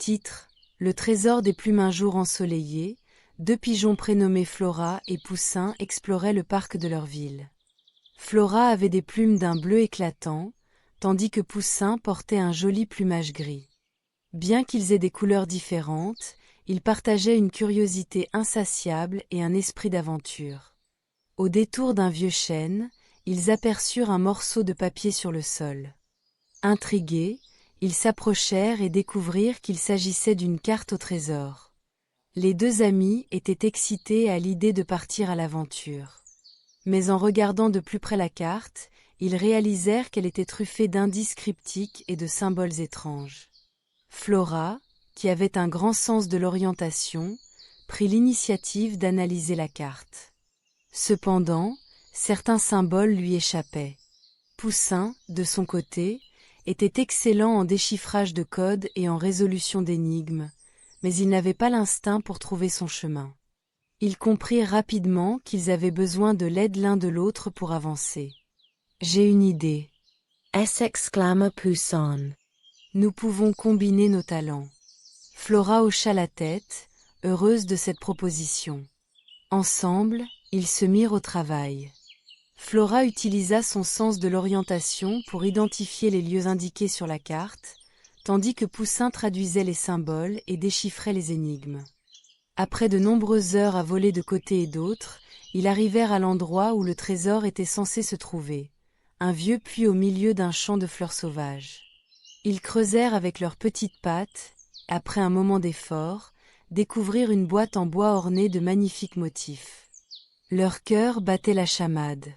Titre: Le trésor des plumes. Un jour ensoleillé, deux pigeons prénommés Flora et Poussin exploraient le parc de leur ville. Flora avait des plumes d'un bleu éclatant, tandis que Poussin portait un joli plumage gris. Bien qu'ils aient des couleurs différentes, ils partageaient une curiosité insatiable et un esprit d'aventure. Au détour d'un vieux chêne, ils aperçurent un morceau de papier sur le sol. Intrigués, ils s'approchèrent et découvrirent qu'il s'agissait d'une carte au trésor. Les deux amis étaient excités à l'idée de partir à l'aventure. Mais en regardant de plus près la carte, ils réalisèrent qu'elle était truffée d'indices cryptiques et de symboles étranges. Flora, qui avait un grand sens de l'orientation, prit l'initiative d'analyser la carte. Cependant, certains symboles lui échappaient. Poussin, de son côté, était excellent en déchiffrage de codes et en résolution d'énigmes, mais il n'avait pas l'instinct pour trouver son chemin. Ils comprirent rapidement qu'ils avaient besoin de l'aide l'un de l'autre pour avancer. « J'ai une idée !» s'exclama Poussin. « Nous pouvons combiner nos talents. » Flora hocha la tête, heureuse de cette proposition. Ensemble, ils se mirent au travail. Flora utilisa son sens de l'orientation pour identifier les lieux indiqués sur la carte, tandis que Poussin traduisait les symboles et déchiffrait les énigmes. Après de nombreuses heures à voler de côté et d'autre, ils arrivèrent à l'endroit où le trésor était censé se trouver, un vieux puits au milieu d'un champ de fleurs sauvages. Ils creusèrent avec leurs petites pattes, et après un moment d'effort, découvrirent une boîte en bois ornée de magnifiques motifs. Leur cœur battait la chamade.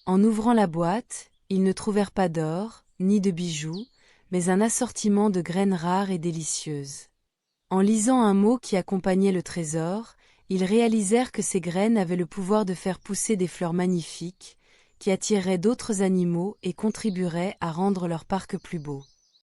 En ouvrant la boîte, ils ne trouvèrent pas d'or, ni de bijoux, mais un assortiment de graines rares et délicieuses. En lisant un mot qui accompagnait le trésor, ils réalisèrent que ces graines avaient le pouvoir de faire pousser des fleurs magnifiques, qui attireraient d'autres animaux et contribueraient à rendre leur parc plus beau.